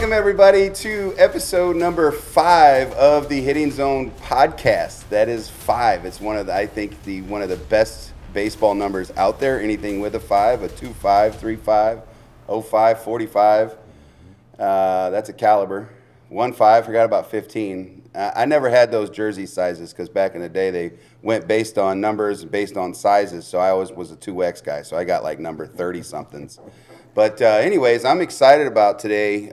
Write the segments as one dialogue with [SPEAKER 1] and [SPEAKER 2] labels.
[SPEAKER 1] Welcome, everybody, to episode number 5 of the Hitting Zone podcast. That is 5. It's one of the, I think, one of the best baseball numbers out there. Anything with a 5, a 2-5, 3-5, 0-5, 45. That's a caliber. 1-5, forgot about 15. I never had those jersey sizes because back in the day they went based on numbers, based on sizes. So I always was a 2X guy. So I got like number 30-somethings. But anyways, I'm excited about today.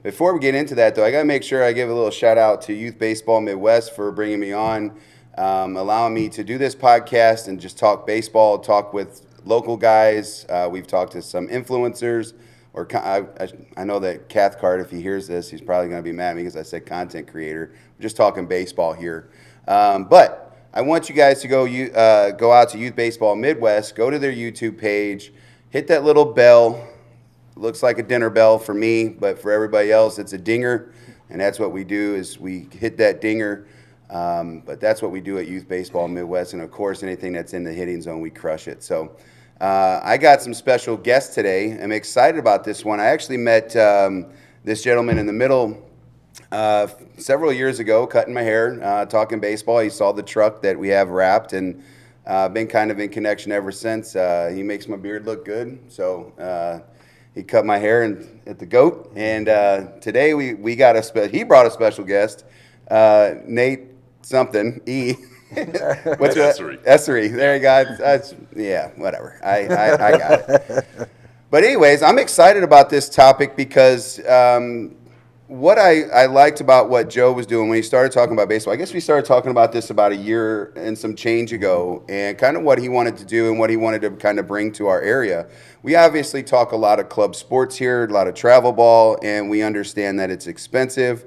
[SPEAKER 1] Before we get into that, though, I got to make sure I give a little shout out to Youth Baseball Midwest for bringing me on, allowing me to do this podcast and just talk baseball, talk with local guys. We've talked to some influencers. I know that Cathcart, if he hears this, he's probably going to be mad at me because I said content creator. We're just talking baseball here. But I want you guys to go out to Youth Baseball Midwest, go to their YouTube page, hit that little bell. It looks like a dinner bell for me, but for everybody else, it's a dinger. And that's what we do is we hit that dinger. But that's what we do at Youth Baseball Midwest. And, of course, anything that's in the hitting zone, we crush it. So I got some special guests today. I'm excited about this one. I actually met this gentleman in the middle several years ago, cutting my hair, talking baseball. He saw the truck that we have wrapped, and been kind of in connection ever since. He makes my beard look good, so he cut my hair at the GOAT. And today we got he brought a special guest, Nate something E. What's
[SPEAKER 2] Essar.
[SPEAKER 1] Essar. There you go. Yeah, whatever. I got it. But anyways, I'm excited about this topic because what I liked about what Joe was doing when he started talking about baseball, I guess we started talking about this about a year and some change ago, and kind of what he wanted to do and what he wanted to kind of bring to our area. We obviously talk a lot of club sports here, a lot of travel ball, and we understand that it's expensive.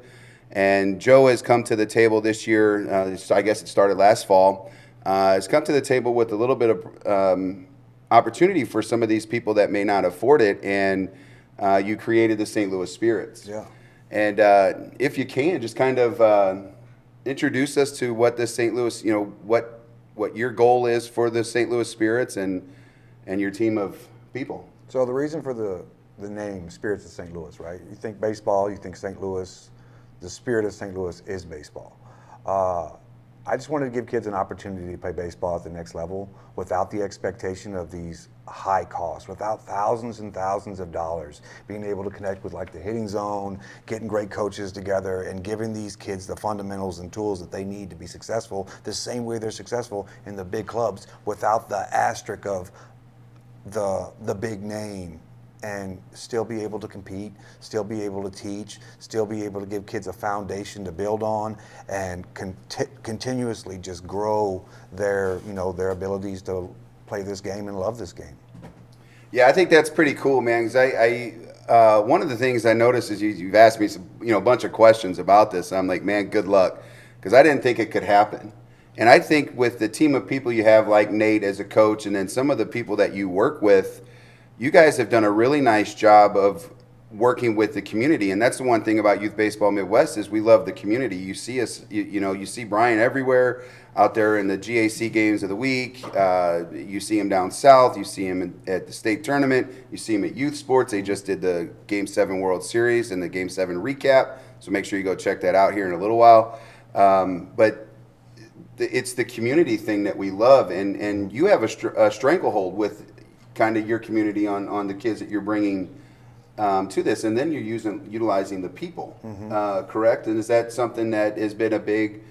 [SPEAKER 1] And Joe has come to the table this year, I guess it started last fall, has come to the table with a little bit of opportunity for some of these people that may not afford it, and you created the St. Louis Spirits.
[SPEAKER 3] Yeah.
[SPEAKER 1] And if you can, just kind of introduce us to what the St. Louis, what your goal is for the St. Louis Spirits and your team of people.
[SPEAKER 3] So the reason for the name Spirits of St. Louis, right? You think baseball, you think St. Louis. The spirit of St. Louis is baseball. I just wanted to give kids an opportunity to play baseball at the next level without the expectation of these high costs, without thousands and thousands of dollars, being able to connect with like the hitting zone, getting great coaches together and giving these kids the fundamentals and tools that they need to be successful the same way they're successful in the big clubs without the asterisk of the big name, and still be able to compete, still be able to teach, still be able to give kids a foundation to build on, and continuously just grow their abilities to play this game and love this game.
[SPEAKER 1] Yeah, I think that's pretty cool, man. Because one of the things I noticed is you've asked me a bunch of questions about this. I'm like, man, good luck, because I didn't think it could happen. And I think with the team of people you have, like Nate as a coach, and then some of the people that you work with, you guys have done a really nice job of working with the community, and that's the one thing about Youth Baseball Midwest is we love the community. You see us, you see Brian everywhere out there in the GAC games of the week. You see him down south. You see him at the state tournament. You see him at youth sports. They just did the Game 7 World Series and the Game 7 recap, so make sure you go check that out here in a little while. But it's the community thing that we love, and you have a stranglehold with kind of your community on the kids that you're bringing to this, and then you're utilizing the people, correct? And is that something that has been a big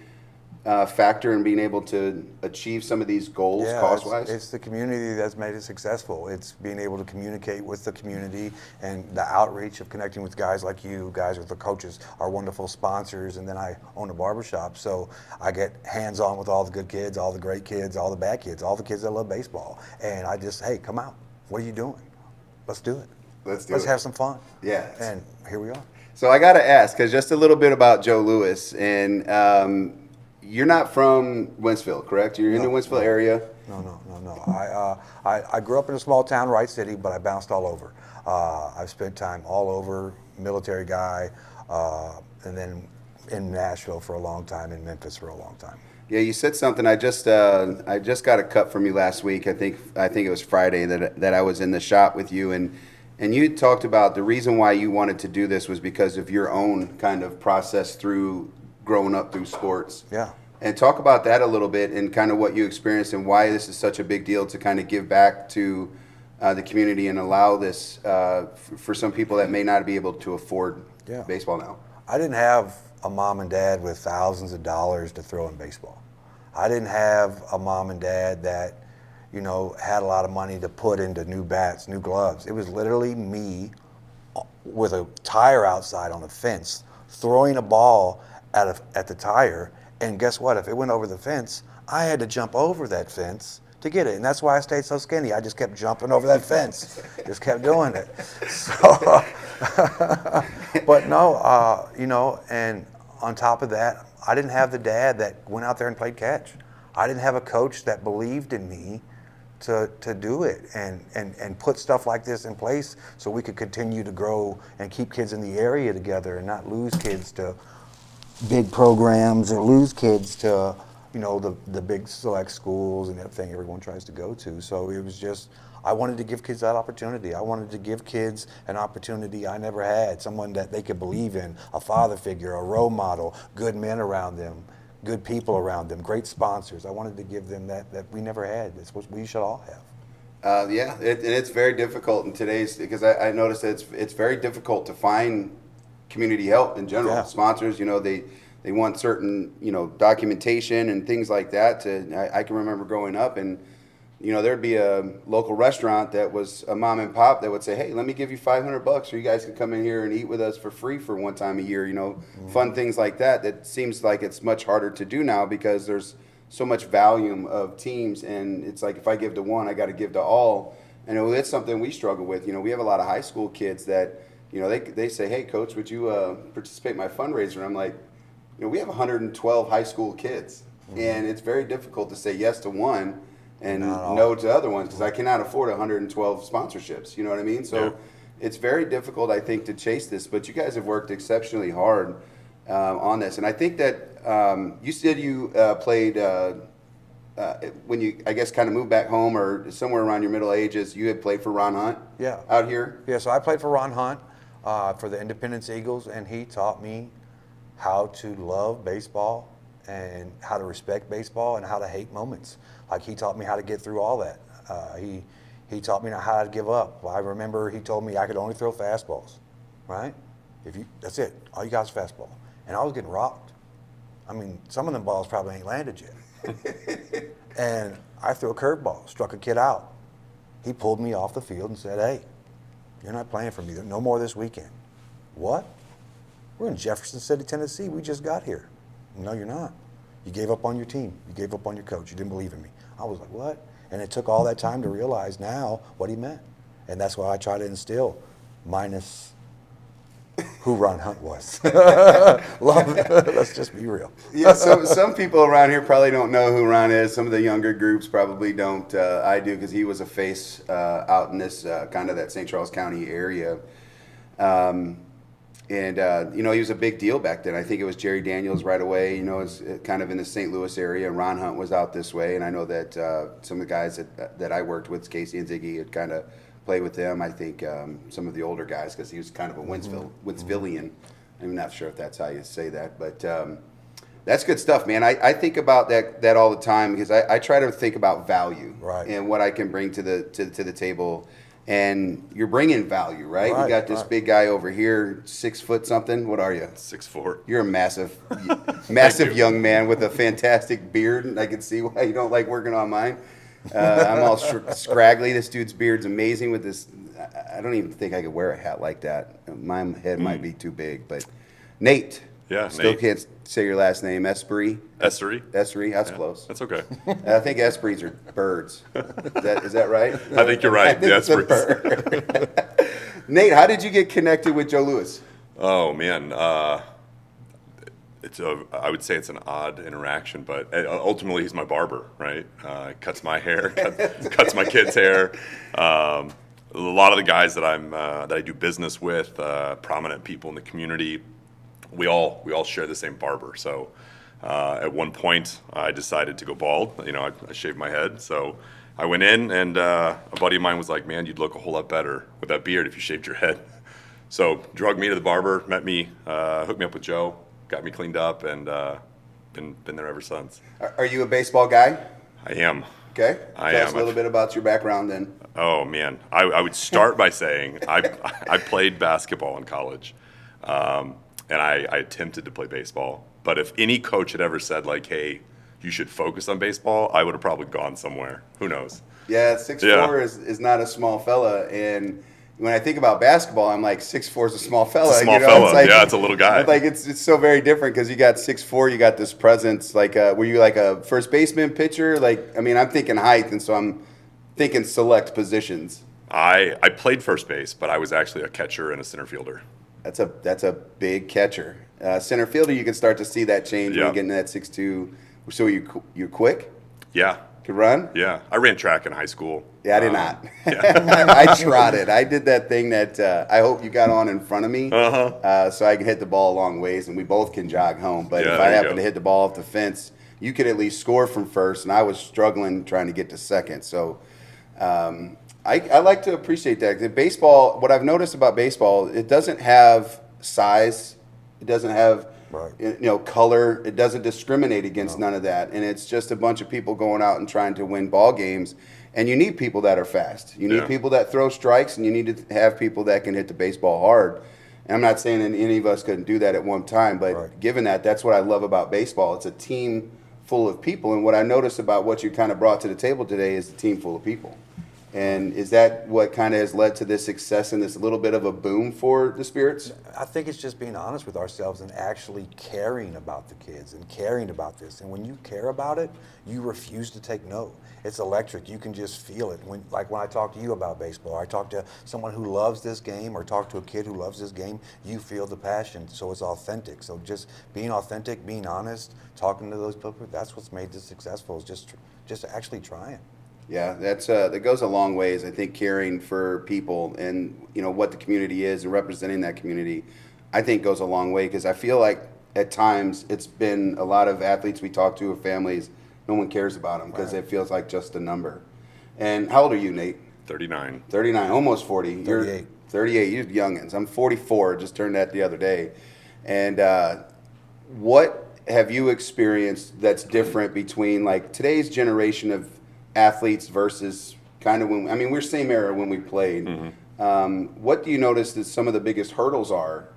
[SPEAKER 1] factor in being able to achieve some of these goals cost-wise?
[SPEAKER 3] It's the community that's made it successful. It's being able to communicate with the community and the outreach of connecting with guys like you, guys with the coaches, our wonderful sponsors, and then I own a barbershop, so I get hands-on with all the good kids, all the great kids, all the bad kids, all the kids that love baseball. And I just, hey, come out. What are you doing? Let's do it. Let's have some fun.
[SPEAKER 1] Yeah.
[SPEAKER 3] And here we are.
[SPEAKER 1] So I got to ask, because just a little bit about Joe Louis, and you're not from Wentzville, correct? You're in the Wentzville area?
[SPEAKER 3] No. I grew up in a small town, Wright City, but I bounced all over. I've spent time all over, military guy, and then in Nashville for a long time, in Memphis for a long time.
[SPEAKER 1] Yeah, you said something. I just got a cut from you last week. I think it was Friday that I was in the shop with you, and And you talked about the reason why you wanted to do this was because of your own kind of process through growing up through sports.
[SPEAKER 3] Yeah.
[SPEAKER 1] And talk about that a little bit and kind of what you experienced and why this is such a big deal to kind of give back to the community and allow this for some people that may not be able to afford baseball now.
[SPEAKER 3] I didn't have a mom and dad with thousands of dollars to throw in baseball. I didn't have a mom and dad that, you know, had a lot of money to put into new bats, new gloves. It was literally me with a tire outside on a fence, throwing a ball at the tire, and guess what? If it went over the fence, I had to jump over that fence to get it, and that's why I stayed so skinny. I just kept jumping over that fence, just kept doing it. So, but no, you know, and on top of that, I didn't have the dad that went out there and played catch. I didn't have a coach that believed in me to do it and put stuff like this in place so we could continue to grow and keep kids in the area together and not lose kids to big programs or lose kids to, you know, the big select schools and everything everyone tries to go to. So it was just, I wanted to give kids that opportunity. I wanted to give kids an opportunity I never had, someone that they could believe in, a father figure, a role model, good men around them, good people around them, great sponsors. I wanted to give them that we never had. It's what we should all have.
[SPEAKER 1] And it's very difficult in today's, because I noticed that it's very difficult to find community help in general.
[SPEAKER 3] Yeah.
[SPEAKER 1] Sponsors, you know, they want certain, you know, documentation and things like that. I can remember growing up and, you know, there'd be a local restaurant that was a mom and pop that would say, hey, let me give you $500 so you guys can come in here and eat with us for free for one time a year, you know, fun things like that. That seems like it's much harder to do now because there's so much volume of teams, and it's like if I give to one, I got to give to all. And it's something we struggle with. You know, we have a lot of high school kids that, you know, they say, hey, coach, would you participate in my fundraiser? And I'm like, you know, we have 112 high school kids, and it's very difficult to say yes to one and no to other ones because I cannot afford 112 sponsorships. You know what I mean? So it's very difficult, I think, to chase this. But you guys have worked exceptionally hard on this, and I think that you said you played when you, I guess, kind of moved back home or somewhere around your middle ages. You had played for Ron Hunt. Out here.
[SPEAKER 3] Yeah. So I played for Ron Hunt for the Independence Eagles, and he taught me how to love baseball and how to respect baseball and how to hate moments. Like he taught me how to get through all that. He taught me how to give up. I remember he told me I could only throw fastballs, right? That's it. All you got is fastball. And I was getting rocked. I mean, some of them balls probably ain't landed yet. And I threw a curveball, struck a kid out. He pulled me off the field and said, hey, you're not playing for me. No more this weekend. What? We're in Jefferson City, Tennessee. We just got here. No, you're not. You gave up on your team. You gave up on your coach. You didn't believe in me. I was like, what? And it took all that time to realize now what he meant. And that's why I try to instill, minus who Ron Hunt was. Love it. Let's just be real.
[SPEAKER 1] Yeah, so some people around here probably don't know who Ron is. Some of the younger groups probably don't. I do because he was a face out in this kind of that St. Charles County area. And, you know, he was a big deal back then. I think it was Jerry Daniels right away, you know, it's kind of in the St. Louis area. And Ron Hunt was out this way. And I know that some of the guys that I worked with, Casey and Ziggy, had kind of played with them. I think some of the older guys, because he was kind of a Winsvillian. I'm not sure if that's how you say that. But that's good stuff, man. I think about that all the time because I try to think about value and what I can bring to the table. And you're bringing value, right? You got this big guy over here, 6 foot something. What are you?
[SPEAKER 2] 6'4".
[SPEAKER 1] You're a massive young man with a fantastic beard. And I can see why you don't like working on mine. I'm all scraggly. This dude's beard's amazing with this. I don't even think I could wear a hat like that. My head might be too big. But Nate.
[SPEAKER 2] Yeah,
[SPEAKER 1] Still
[SPEAKER 2] Nate.
[SPEAKER 1] can't say your last name. Esprit. That's close.
[SPEAKER 2] That's okay.
[SPEAKER 1] I think Esprits are birds. Is that right?
[SPEAKER 2] I think you're right.
[SPEAKER 1] I think it's a bird. Nate, how did you get connected with Joe Louis?
[SPEAKER 2] Oh man, I would say it's an odd interaction, but ultimately he's my barber, right? Cuts my hair, cuts my kids' hair. A lot of the guys that I do business with, prominent people in the community, we all share the same barber. So at one point I decided to go bald. You know, I shaved my head. So I went in, and a buddy of mine was like, "Man, you'd look a whole lot better with that beard if you shaved your head." So drugged me to the barber, met me, hooked me up with Joe, got me cleaned up, and been there ever since.
[SPEAKER 1] Are you a baseball guy?
[SPEAKER 2] I am.
[SPEAKER 1] Okay.
[SPEAKER 2] I
[SPEAKER 1] Tell
[SPEAKER 2] am.
[SPEAKER 1] us a little bit about your background then.
[SPEAKER 2] Oh man, I would start by saying I played basketball in college, and I attempted to play baseball. But if any coach had ever said like, "Hey, you should focus on baseball," I would have probably gone somewhere. Who knows?
[SPEAKER 1] Yeah, 6'4" is not a small fella, and when I think about basketball, I'm like 6'4" is a small fella.
[SPEAKER 2] It's a small fella.
[SPEAKER 1] It's like,
[SPEAKER 2] Yeah, it's a little guy.
[SPEAKER 1] Like it's so very different because you got 6'4", you got this presence. Like, were you like a first baseman, pitcher? Like, I mean, I'm thinking height, and so I'm thinking select positions.
[SPEAKER 2] I played first base, but I was actually a catcher and a center fielder.
[SPEAKER 1] That's a big catcher. Center fielder, you can start to see that change when you get into that 6'2". So you're quick?
[SPEAKER 2] Yeah.
[SPEAKER 1] Could run?
[SPEAKER 2] Yeah. I ran track in high school.
[SPEAKER 1] Yeah, I did not. I trotted. I did that thing that I hope you got on in front of me so I can hit the ball a long ways, and we both can jog home. But if I happen to hit the ball off the fence, you could at least score from first, and I was struggling trying to get to second. So I like to appreciate that. The baseball, what I've noticed about baseball, it doesn't have size. It doesn't have color. It doesn't discriminate against none of that. And it's just a bunch of people going out and trying to win ball games. And you need people that are fast. You need people that throw strikes, and you need to have people that can hit the baseball hard. And I'm not saying that any of us couldn't do that at one time, but given that, that's what I love about baseball. It's a team full of people. And what I noticed about what you kind of brought to the table today is a team full of people. And is that what kind of has led to this success and this little bit of a boom for the Spirts?
[SPEAKER 3] I think it's just being honest with ourselves and actually caring about the kids and caring about this. And when you care about it, you refuse to take no. It's electric. You can just feel it. When I talk to you about baseball, I talk to someone who loves this game or talk to a kid who loves this game, you feel the passion. So it's authentic. So just being authentic, being honest, talking to those people, that's what's made this successful, is just actually trying.
[SPEAKER 1] Yeah, that goes a long ways. I think caring for people and what the community is and representing that community, I think goes a long way, because I feel like at times it's been a lot of athletes we talk to or families, no one cares about them because it feels like just a number. And how old are you, Nate?
[SPEAKER 2] 39.
[SPEAKER 1] 39, almost 40.
[SPEAKER 3] 38.
[SPEAKER 1] You're 38. You're youngins. I'm 44. Just turned that the other day. And what have you experienced that's different between like today's generation of athletes versus kind of we're same era when we played. What do you notice that some of the biggest hurdles are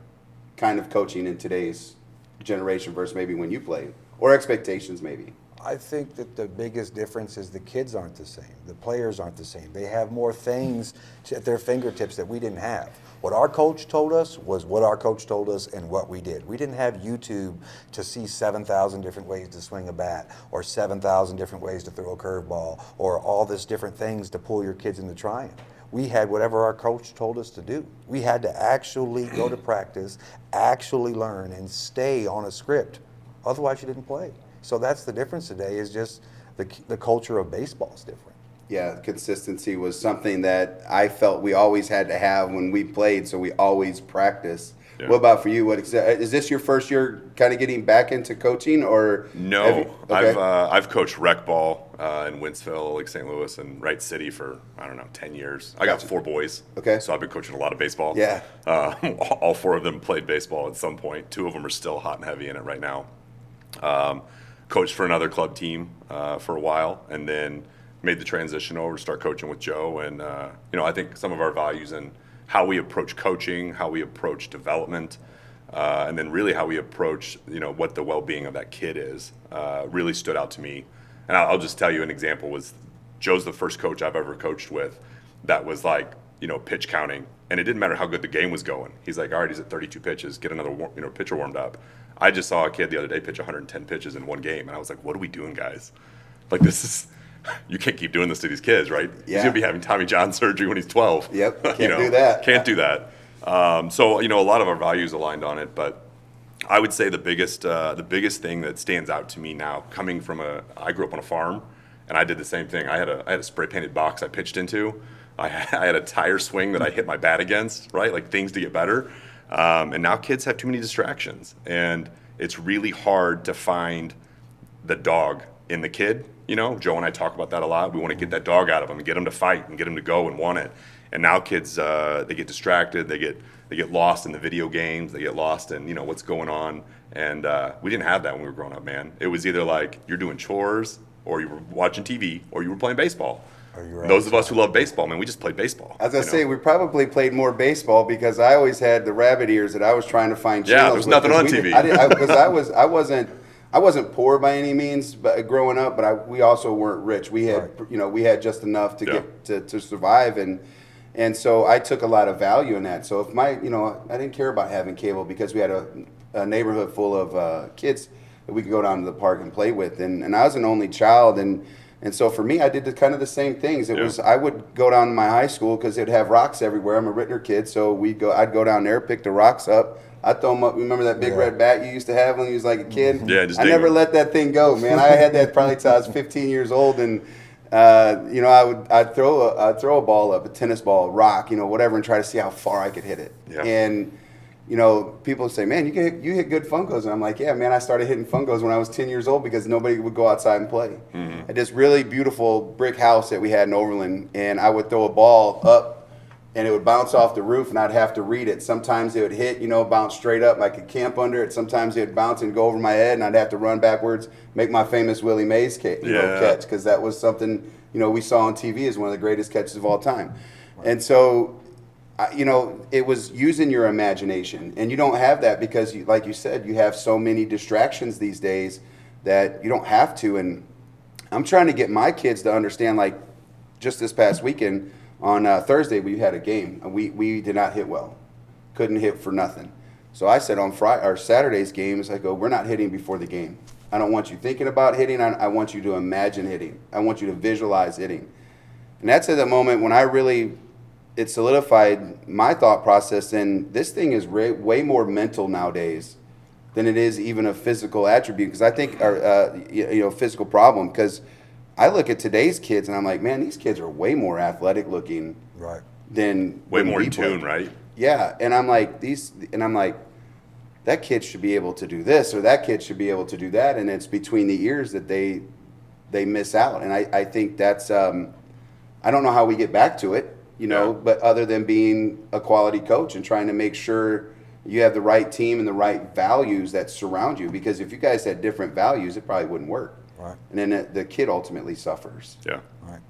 [SPEAKER 1] kind of coaching in today's generation versus maybe when you played, or expectations maybe?
[SPEAKER 3] I think that the biggest difference is the kids aren't the same. The players aren't the same. They have more things at their fingertips that we didn't have. What our coach told us was what our coach told us and what we did. We didn't have YouTube to see 7,000 different ways to swing a bat or 7,000 different ways to throw a curveball or all this different things to pull your kids into trying. We had whatever our coach told us to do. We had to actually go to practice, actually learn, and stay on a script. Otherwise, you didn't play. So that's the difference today, is just the culture of baseball is different.
[SPEAKER 1] Yeah, consistency was something that I felt we always had to have when we played, so we always practice. Yeah. What about for you? Is this your first year kind of getting back into coaching, or?
[SPEAKER 2] No, I've coached rec ball in Wentzville, like St. Louis, and Wright City for, 10 years. I got 4 boys, so I've been coaching a lot of baseball.
[SPEAKER 1] Yeah.
[SPEAKER 2] All 4 of them played baseball at some point. 2 of them are still hot and heavy in it right now. Coached for another club team for a while, and then made the transition over to start coaching with Joe. And I think some of our values and how we approach coaching, how we approach development, and then really how we approach what the well-being of that kid is, really stood out to me. And I'll just tell you an example. Was Joe's the first coach I've ever coached with that was like pitch counting, and it didn't matter how good the game was going. He's like, all right, he's at 32 pitches, get another pitcher warmed up. I just saw a kid the other day pitch 110 pitches in one game, and I was like, what are we doing, guys? Like, this is, you can't keep doing this to these kids, right? Yeah. He's going to be having Tommy John surgery when he's 12.
[SPEAKER 1] Yep, can't do that.
[SPEAKER 2] Can't do that. So, a lot of our values aligned on it, but I would say the biggest thing that stands out to me now, coming from I grew up on a farm, and I did the same thing. I had a spray-painted box I pitched into. I had a tire swing that I hit my bat against, right? Like, things to get better. And now kids have too many distractions, and it's really hard to find the dog in the kid, You know, Joe and I talk about that a lot. We want to get that dog out of them and get them to fight and get them to go and want it. And now kids, they get distracted. They get lost in the video games. They get lost in, you know, what's going on. And we didn't have that when we were growing up, man. It was either like you're doing chores or you were watching TV or you were playing baseball. Those of us who love baseball, man, we just played baseball.
[SPEAKER 1] As I say, we probably played more baseball because I always had the rabbit ears that I was trying to find channels.
[SPEAKER 2] Yeah, there's nothing on TV.
[SPEAKER 1] I wasn't poor by any means, but growing up, but we also weren't rich. We had, we had just enough to get to survive, and so I took a lot of value in that. So if I didn't care about having cable because we had a neighborhood full of kids that we could go down to the park and play with, and I was an only child, and so for me, I did kind of the same things. I would go down to my high school because it'd have rocks everywhere. I'm a Rittner kid, so I'd go down there, pick the rocks up. I'd throw them up. Remember that big red bat you used to have when you was like a kid?
[SPEAKER 2] Yeah, just
[SPEAKER 1] I never let that thing go, man. I had that probably till I was 15 years old, and I'd throw a ball up, a tennis ball, a rock, whatever, and try to see how far I could hit it.
[SPEAKER 2] Yeah.
[SPEAKER 1] And people say, man, you hit good fungos. And I'm like, yeah, man, I started hitting fungos when I was 10 years old because nobody would go outside and play.
[SPEAKER 2] Mm-hmm.
[SPEAKER 1] At this really beautiful brick house that we had in Overland, and I would throw a ball up, and it would bounce off the roof, and I'd have to read it. Sometimes it would hit, bounce straight up. I could camp under it. Sometimes it would bounce and go over my head, and I'd have to run backwards, make my famous Willie Mays catch, because that was something, we saw on TV as one of the greatest catches of all time. And so, it was using your imagination. And you don't have that because, like you said, you have so many distractions these days that you don't have to. And I'm trying to get my kids to understand, like just this past weekend, on Thursday, we had a game. We did not hit well. Couldn't hit for nothing. So I said on Saturday's games, I go, we're not hitting before the game. I don't want you thinking about hitting. I want you to imagine hitting. I want you to visualize hitting. And that's at the moment when it solidified my thought process. And this thing is way more mental nowadays than it is even a physical attribute. Because I think, physical problem. Because I look at today's kids and I'm like, man, these kids are way more athletic looking, than
[SPEAKER 2] way more
[SPEAKER 1] we
[SPEAKER 2] in tune,
[SPEAKER 1] played.
[SPEAKER 2] right?
[SPEAKER 1] Yeah, and I'm like that kid should be able to do this or that kid should be able to do that, and it's between the ears that they miss out. And I think that's I don't know how we get back to it, but other than being a quality coach and trying to make sure you have the right team and the right values that surround you. Because if you guys had different values, it probably wouldn't work.
[SPEAKER 3] Right.
[SPEAKER 1] And then the kid ultimately suffers.
[SPEAKER 2] Yeah.
[SPEAKER 3] Right.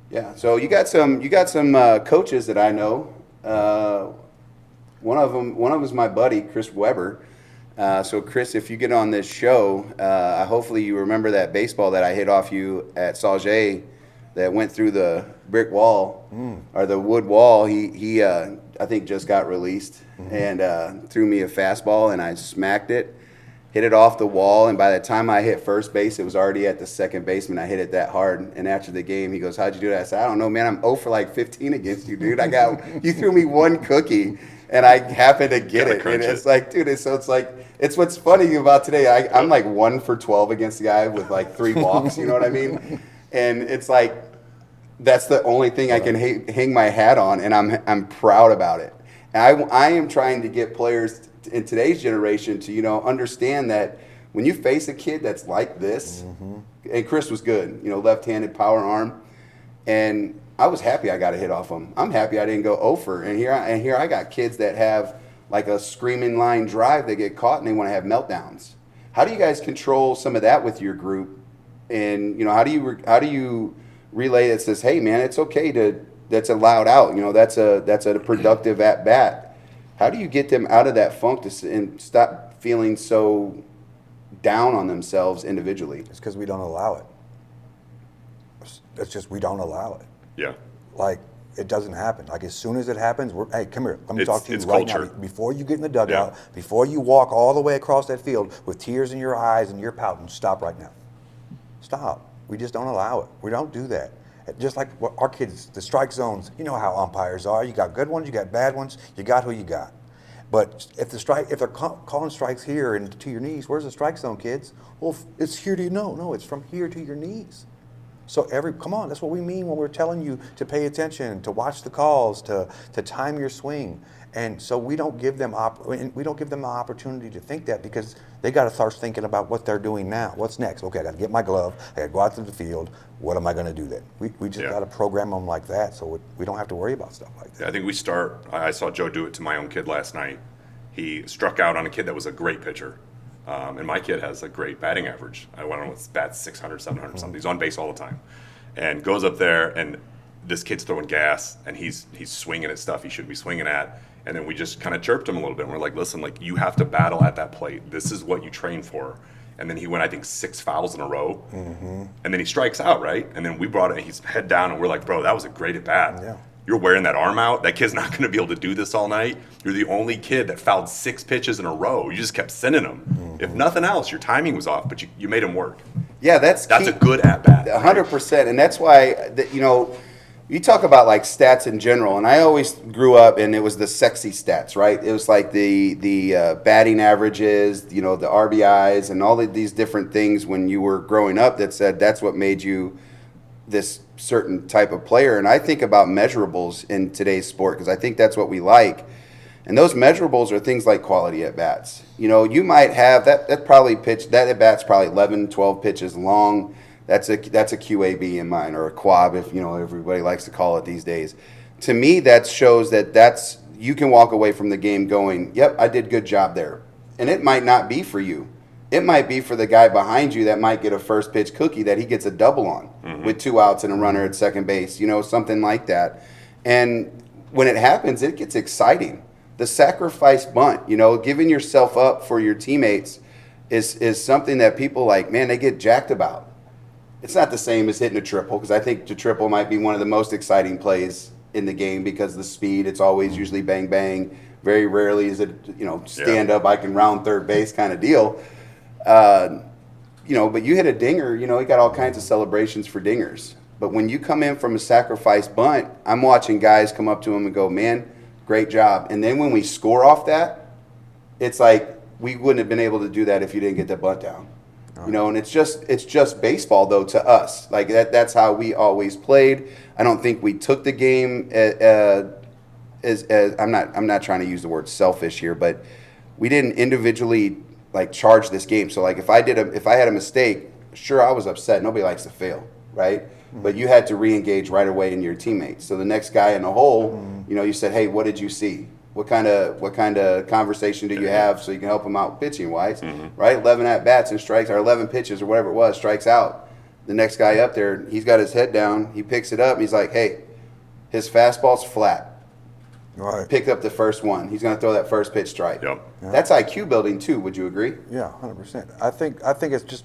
[SPEAKER 1] Yeah. So you got some coaches that I know. One of them is my buddy, Chris Weber. So Chris, if you get on this show, hopefully you remember that baseball that I hit off you at Sauget that went through the brick wall or the wood wall. He I think just got released and threw me a fastball, and I smacked it. Hit it off the wall, and by the time I hit first base, it was already at the second baseman. I hit it that hard, and after the game, he goes, "How'd you do that?" I said, "I don't know, man. I'm 0 for like 15 against you, dude. You threw me one cookie, and I happened to get it." And it's like, dude, it's what's funny about today. I'm like 1 for 12 against the guy with like 3 walks. You know what I mean? And it's like that's the only thing I can hang my hat on, and I'm proud about it. And I am trying to get players in today's generation to understand that when you face a kid that's like this, and Chris was good, left-handed power arm, and I was happy I got a hit off him. I'm happy I didn't go over. And here I got kids that have like a screaming line drive. They get caught and they want to have meltdowns. How do you guys control some of that with your group? And how do you relay that says, hey man, it's okay that's a loud out. That's a productive at bat. How do you get them out of that funk and stop feeling so down on themselves individually?
[SPEAKER 3] It's because we don't allow it. It's just we don't allow it.
[SPEAKER 2] Yeah.
[SPEAKER 3] Like, it doesn't happen. Like, as soon as it happens, hey, come here. Let me talk to you
[SPEAKER 2] it's
[SPEAKER 3] right
[SPEAKER 2] culture.
[SPEAKER 3] now. Before you get in the dugout, before you walk all the way across that field with tears in your eyes and you're pouting, stop right now. Stop. We just don't allow it. We don't do that. Just like our kids, the strike zones, you know how umpires are. You got good ones, you got bad ones, you got who you got. But if they're calling strikes here and to your knees, where's the strike zone, kids? Well, it's here to no, it's from here to your knees. So come on, that's what we mean when we're telling you to pay attention, to watch the calls, to time your swing. And so we don't give them an opportunity to think that, because they got to start thinking about what they're doing now. What's next? Okay, I got to get my glove. I got to go out to the field. What am I going to do then? We just got to program them like that, so we don't have to worry about stuff like that.
[SPEAKER 2] Yeah, I think I saw Joe do it to my own kid last night. He struck out on a kid that was a great pitcher. And my kid has a great batting average. I don't know, it's bats 600, 700 something. He's on base all the time. And goes up there, and this kid's throwing gas, and he's swinging at stuff he shouldn't be swinging at. And then we just kind of chirped him a little bit. And we're like, listen, like, you have to battle at that plate. This is what you train for. And then he went, I think, 6 fouls in a row. Mm-hmm. And then he strikes out, right? And then we brought it, he's head down, and we're like, bro, that was a great at bat. Yeah. You're wearing that arm out. That kid's not going to be able to do this all night. You're the only kid that fouled 6 pitches in a row. You just kept sending them. Mm-hmm. If nothing else, your timing was off, but you made him work.
[SPEAKER 1] Yeah, that's
[SPEAKER 2] a good at bat.
[SPEAKER 1] 100%, and that's why you talk about like stats in general, and I always grew up and it was the sexy stats, right? It was like the batting averages, the RBIs, and all of these different things when you were growing up that said that's what made you this certain type of player. And I think about measurables in today's sport because I think that's what we like. And those measurables are things like quality at bats. You might have that at bat's probably 11, 12 pitches long. That's a QAB in mine, or a quab, if everybody likes to call it these days. To me, that shows that you can walk away from the game going, yep, I did a good job there. And it might not be for you. It might be for the guy behind you that might get a first pitch cookie that he gets a double on with 2 outs and a runner at second base, something like that. And when it happens, it gets exciting. The sacrifice bunt, giving yourself up for your teammates is something that people they get jacked about. It's not the same as hitting a triple, because I think the triple might be one of the most exciting plays in the game because the speed, it's always usually bang, bang. Very rarely is it, stand up, I can round third base kind of deal. But you hit a dinger, you got all kinds of celebrations for dingers. But when you come in from a sacrifice bunt, I'm watching guys come up to him and go, man, great job. And then when we score off that, it's like we wouldn't have been able to do that if you didn't get that bunt down. And it's just baseball though to us. Like that's how we always played. I don't think we took the game as I'm not trying to use the word selfish here, but we didn't individually charge this game. So if I had a mistake, sure, I was upset. Nobody likes to fail, right? Mm-hmm. But you had to re-engage right away in your teammates. So the next guy in the hole, you said, hey, what did you see? What kind of conversation do you have so you can help him out pitching wise, right? 11 at bats and strikes, or 11 pitches or whatever it was, strikes out. The next guy up there, he's got his head down. He picks it up. And he's like, hey, his fastball's flat. Right. Picked up the first one. He's going to throw that first pitch strike. Yep. Yeah. That's IQ building too. Would you agree?
[SPEAKER 3] Yeah, 100%. I think it's just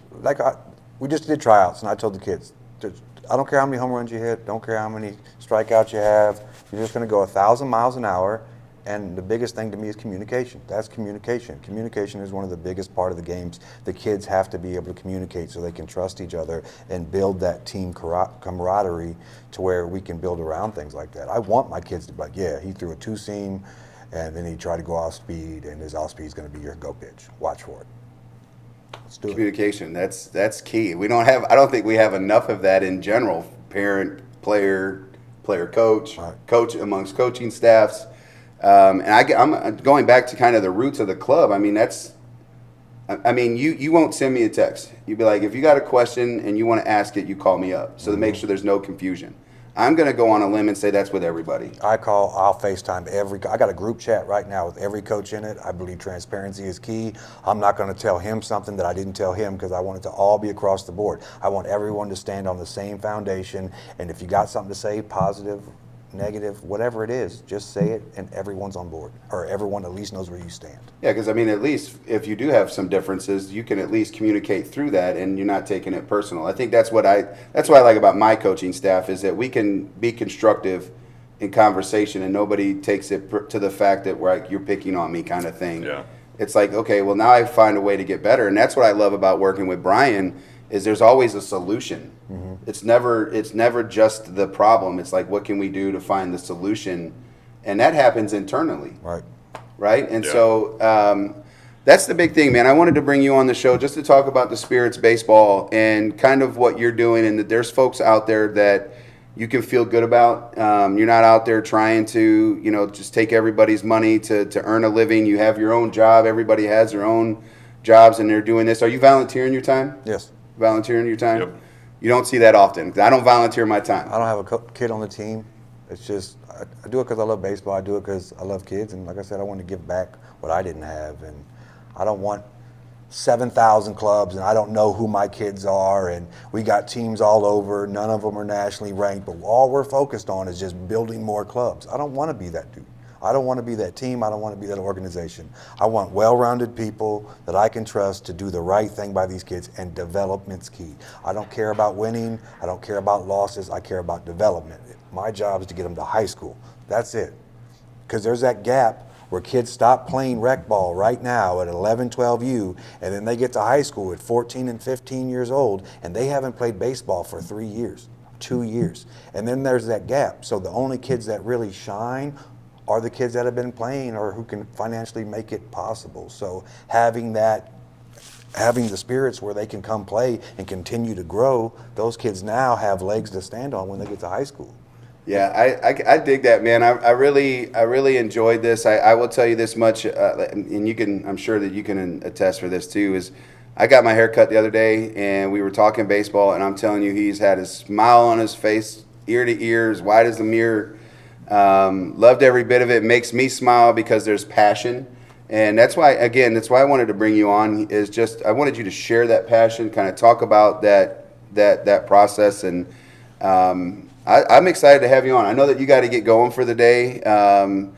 [SPEAKER 3] we just did tryouts, and I told the kids, I don't care how many home runs you hit, don't care how many strikeouts you have. You're just going to go 1,000 miles an hour. And the biggest thing to me is communication. That's communication. Communication is one of the biggest part of the games. The kids have to be able to communicate so they can trust each other and build that team camaraderie to where we can build around things like that. I want my kids to be like, yeah, he threw a 2-seam and then he tried to go off speed, and his off speed is going to be your go pitch. Watch for it. Let's do
[SPEAKER 1] communication. That's key. I don't think we have enough of that in general. Parent, player, coach, right. Coach amongst coaching staffs. And I'm going back to kind of the roots of the club. You won't send me a text. You'd be like, if you got a question and you want to ask it, you call me up. So to make sure there's no confusion. I'm going to go on a limb and say that's with everybody.
[SPEAKER 3] I'll FaceTime I got a group chat right now with every coach in it. I believe transparency is key. I'm not going to tell him something that I didn't tell him because I want it to all be across the board. I want everyone to stand on the same foundation. And if you got something to say, positive, negative, whatever it is, just say it and everyone's on board, or everyone at least knows where you stand.
[SPEAKER 1] Yeah, because at least if you do have some differences, you can at least communicate through that and you're not taking it personal. I think that's what I like about my coaching staff, is that we can be constructive in conversation and nobody takes it to the fact that you're picking on me kind of thing. Yeah. It's like, okay, well now I find a way to get better. And that's what I love about working with Brian, is there's always a solution. Mm-hmm. It's never just the problem. It's like, what can we do to find the solution? And that happens internally. Right. And so That's the big thing, man. I wanted to bring you on the show just to talk about the Spirits baseball and kind of what you're doing, and that there's folks out there that you can feel good about. You're not out there trying to, just take everybody's money to earn a living. You have your own job. Everybody has their own jobs, and they're doing this. Are you volunteering your time?
[SPEAKER 3] Yes.
[SPEAKER 1] Volunteering your time?
[SPEAKER 2] Yep.
[SPEAKER 1] You don't see that often. I don't volunteer my time.
[SPEAKER 3] I don't have a kid on the team. It's just, I do it because I love baseball. I do it because I love kids. And like I said, I want to give back what I didn't have. And I don't want 7,000 clubs, and I don't know who my kids are. And we got teams all over. None of them are nationally ranked. But all we're focused on is just building more clubs. I don't want to be that dude. I don't want to be that team. I don't want to be that organization. I want well-rounded people that I can trust to do the right thing by these kids, and development's key. I don't care about winning. I don't care about losses. I care about development. My job is to get them to high school. That's it. Because there's that gap where kids stop playing rec ball right now at 11, 12U, and then they get to high school at 14 and 15 years old, and they haven't played baseball for 3 years, 2 years. And then there's that gap. So the only kids that really shine are the kids that have been playing or who can financially make it possible. So having the Spirits where they can come play and continue to grow, those kids now have legs to stand on when they get to high school.
[SPEAKER 1] Yeah, I dig that, man. I really enjoyed this. I will tell you this much, and I'm sure that you can attest for this too, is I got my hair cut the other day, and we were talking baseball, and I'm telling you, he's had a smile on his face, ear to ear, as wide as the mirror. Loved every bit of it. Makes me smile because there's passion, and that's why I wanted to bring you on. Is just I wanted you to share that passion, kind of talk about that process, and I'm excited to have you on. I know that you got to get going for the day, and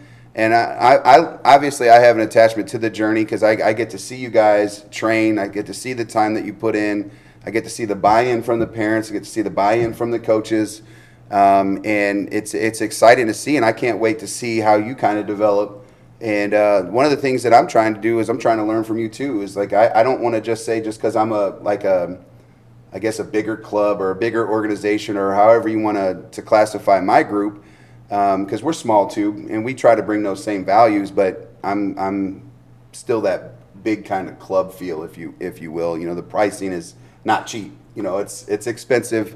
[SPEAKER 1] I obviously I have an attachment to the journey because I get to see you guys train. I get to see the time that you put in. I get to see the buy-in from the parents. I get to see the buy-in from the coaches. And it's exciting to see, and I can't wait to see how you kind of develop. And one of the things that I'm trying to do is I'm trying to learn from you too. Is like I don't want to just say just because I'm I guess a bigger club or a bigger organization or however you want to classify my group, because we're small too, and we try to bring those same values. But I'm still that big kind of club feel, if you will. The pricing is not cheap. It's expensive.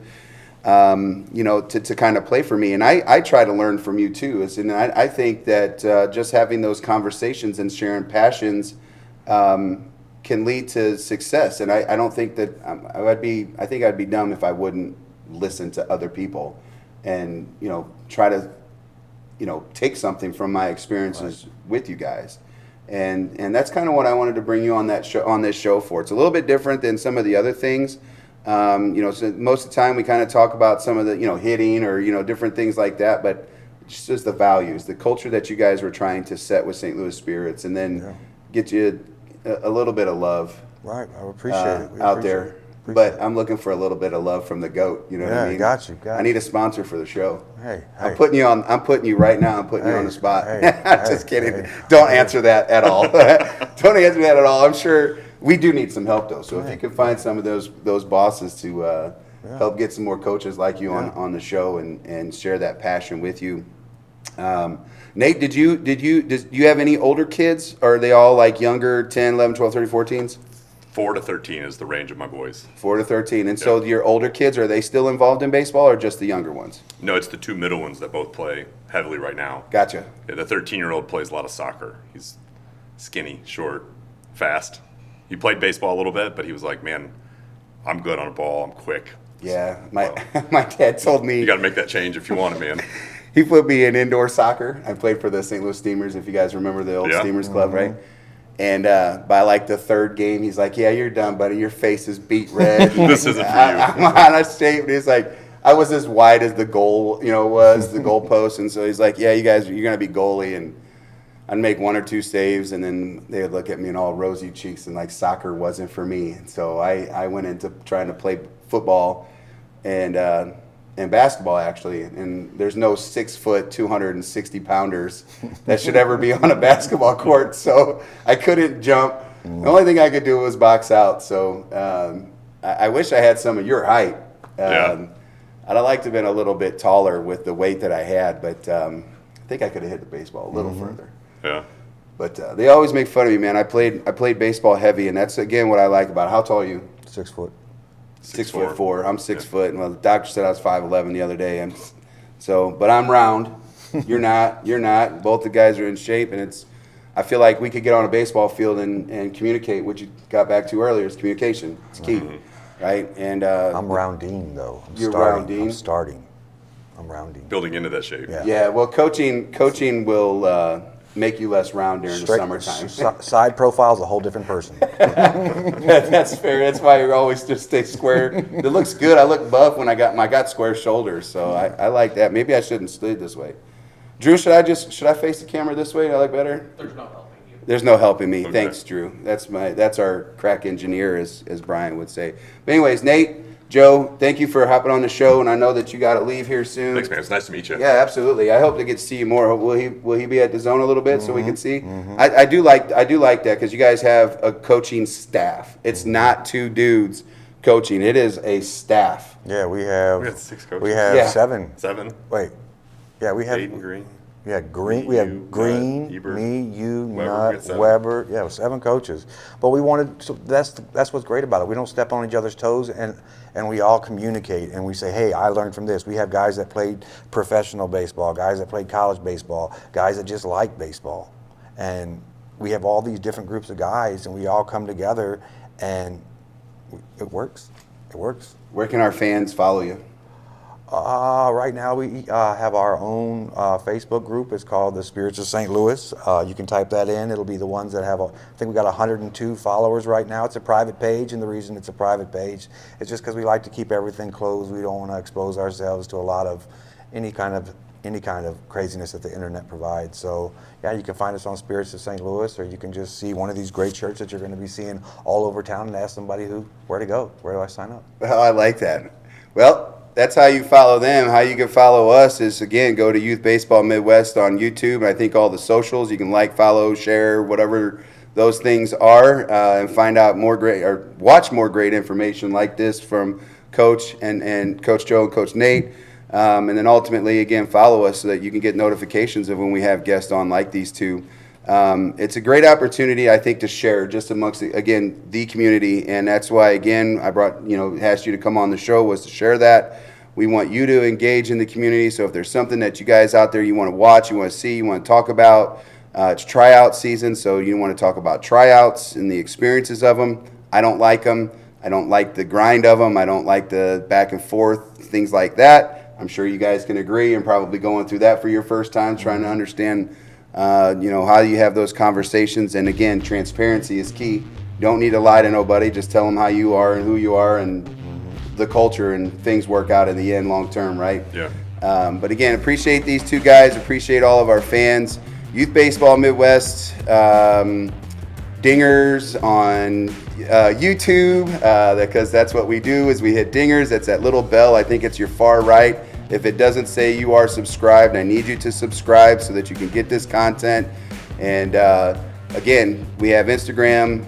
[SPEAKER 1] To kind of play for me. And I try to learn from you too. And I think that just having those conversations and sharing passions can lead to success. And I don't think that I think I'd be dumb if I wouldn't listen to other people and, try to, take something from my experiences with you guys. And that's kind of what I wanted to bring you on this show for. It's a little bit different than some of the other things. So most of the time we kind of talk about some of the, hitting or, different things like that, but just the values, the culture that you guys were trying to set with St. Louis Spirits, and then get you a little bit of love.
[SPEAKER 3] Right. I appreciate it.
[SPEAKER 1] Out there. But I'm looking for a little bit of love from the GOAT. You know what I mean?
[SPEAKER 3] Got you.
[SPEAKER 1] I need a sponsor for the show.
[SPEAKER 3] Hey.
[SPEAKER 1] I'm putting you right now. I'm putting you on the spot. Just kidding.
[SPEAKER 3] Hey.
[SPEAKER 1] Don't answer that at all. Don't answer that at all. I'm sure we do need some help though. So if you can find some of those bosses to help get some more coaches like you on the show and share that passion with you. Nate, did you have any older kids, or are they all like younger, 10, 11, 12, 13, 14s?
[SPEAKER 2] 4 to 13 is the range of my boys.
[SPEAKER 1] 4 to 13. And so your older kids, are they still involved in baseball or just the younger ones?
[SPEAKER 2] No, it's the two middle ones that both play heavily right now.
[SPEAKER 1] Gotcha.
[SPEAKER 2] Yeah, the 13-year-old plays a lot of soccer. He's skinny, short, fast. He played baseball a little bit, but he was like, man, I'm good on a ball. I'm quick.
[SPEAKER 1] Yeah, my dad told me.
[SPEAKER 2] You got to make that change if you want it, man.
[SPEAKER 1] He put me in indoor soccer. I played for the St. Louis Steamers, if you guys remember the old Steamers Club, right? And by like the third game, he's like, yeah, you're done, buddy. Your face is beat red.
[SPEAKER 2] This isn't for you.
[SPEAKER 1] I'm out of shape. And he's like, I was as wide as the goal, was the goalpost. And so he's like, yeah, you guys, you're going to be goalie. And I'd make 1 or 2 saves, and then they would look at me and all rosy cheeks, and like soccer wasn't for me. And so I went into trying to play football and basketball, actually. And there's no 6 foot, 260 pounders that should ever be on a basketball court. So I couldn't jump. The only thing I could do was box out. So I wish I had some of your height. I'd have liked to have been a little bit taller with the weight that I had, but I think I could have hit the baseball a little further.
[SPEAKER 2] Yeah.
[SPEAKER 1] But they always make fun of me, man. I played baseball heavy, and that's again what I like about it. How tall are you?
[SPEAKER 3] 6 foot.
[SPEAKER 1] 6'4". I'm 6 foot. Well, the doctor said I was 5'11" the other day, and but I'm round. You're not. You're not. Both the guys are in shape, and I feel like we could get on a baseball field and communicate. What you got back to earlier is communication. It's key, right? And
[SPEAKER 3] I'm rounding though.
[SPEAKER 1] You're rounding.
[SPEAKER 3] I'm starting. I'm rounding.
[SPEAKER 2] Building into that shape.
[SPEAKER 1] Yeah. Well, coaching will make you less round during the summertime.
[SPEAKER 3] Side profile's a whole different person.
[SPEAKER 1] That's fair. That's why you always just stay square. It looks good. I look buff when I got square shoulders, so I like that. Maybe I shouldn't stay this way. Drew, should I face the camera this way? Do I look better?
[SPEAKER 4] There's no helping you.
[SPEAKER 1] There's no helping me.
[SPEAKER 2] Okay.
[SPEAKER 1] Thanks, Drew. That's our crack engineer, as Brian would say. But anyways, Nate, Joe, thank you for hopping on the show, and I know that you got to leave here soon.
[SPEAKER 2] Thanks, man. It's nice to meet you.
[SPEAKER 1] Yeah, absolutely. I hope to get to see you more. Will he be at the zone a little bit so we can see? I do like that because you guys have a coaching staff. It's not 2 dudes coaching. It is a staff.
[SPEAKER 3] Yeah, we have.
[SPEAKER 2] We got 6 coaches.
[SPEAKER 3] We have
[SPEAKER 1] Yeah.
[SPEAKER 3] 7.
[SPEAKER 2] 7.
[SPEAKER 3] Wait. Yeah, we have.
[SPEAKER 2] Aiden Green.
[SPEAKER 3] We have Green.
[SPEAKER 2] Me,
[SPEAKER 3] We have
[SPEAKER 2] you,
[SPEAKER 3] Green.
[SPEAKER 2] Nut, Ebert,
[SPEAKER 3] Me, you,
[SPEAKER 2] Weber. We
[SPEAKER 3] Nut,
[SPEAKER 2] got 7.
[SPEAKER 3] Weber. Yeah, 7 coaches. But we wanted. So that's what's great about it. We don't step on each other's toes, and we all communicate and we say, hey, I learned from this. We have guys that played professional baseball, guys that played college baseball, guys that just like baseball, and we have all these different groups of guys, and we all come together, and it works. It works.
[SPEAKER 1] Where can our fans follow you?
[SPEAKER 3] Right now we have our own Facebook group. It's called the Spirits of St. Louis. You can type that in. It'll be the ones that have, I think we got 102 followers right now. It's a private page, and the reason it's a private page is just because we like to keep everything closed. We don't want to expose ourselves to a lot of any kind of craziness that the internet provides. So yeah, you can find us on Spirits of St. Louis, or you can just see one of these great shirts that you're going to be seeing all over town and ask somebody where to go. Where do I sign up?
[SPEAKER 1] Well, I like that. Well, that's how you follow them. How you can follow us is, again, go to Youth Baseball Midwest on YouTube. And I think all the socials, you can like, follow, share, whatever those things are, and find out watch more great information like this from Coach and Coach Joe and Coach Nate. And then ultimately, again, follow us so that you can get notifications of when we have guests on like these two. It's a great opportunity, I think, to share just amongst, the community. And that's why, again, I asked you to come on the show, was to share that. We want you to engage in the community. So if there's something that you guys out there you want to watch, you want to see, you want to talk about, it's tryout season. So you want to talk about tryouts and the experiences of them. I don't like them. I don't like the grind of them. I don't like the back and forth, things like that. I'm sure you guys can agree, and probably going through that for your first time, trying to understand how you have those conversations. And again, transparency is key. Don't need to lie to nobody. Just tell them how you are and who you are and the culture, and things work out in the end long term, right?
[SPEAKER 2] Yeah.
[SPEAKER 1] But again, appreciate these two guys. Appreciate all of our fans. Youth Baseball Midwest, dingers on YouTube, because that's what we do, is we hit dingers. That's that little bell. I think it's your far right. If it doesn't say you are subscribed, I need you to subscribe so that you can get this content. And again, we have Instagram,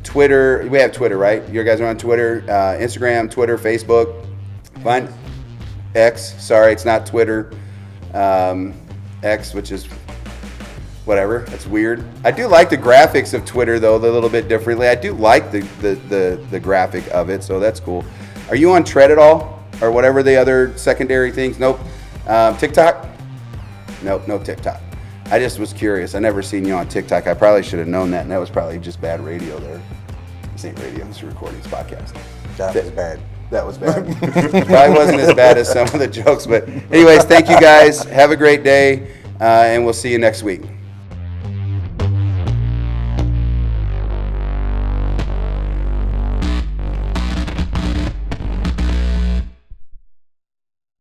[SPEAKER 1] Twitter. We have Twitter, right? You guys are on Twitter, Instagram, Twitter, Facebook. Fine. X. Sorry, it's not Twitter. X, which is whatever. That's weird. I do like the graphics of Twitter, though, a little bit differently. I do like the graphic of it, so that's cool. Are you on Tread at all? Or whatever the other secondary things? Nope. TikTok? Nope, no TikTok. I just was curious. I never seen you on TikTok. I probably should have known that, and that was probably just bad radio there. This ain't radio, it's a recording, it's podcast.
[SPEAKER 3] That was bad.
[SPEAKER 1] That was bad. Probably wasn't as bad as some of the jokes, but anyways, thank you guys. Have a great day, and we'll see you next week.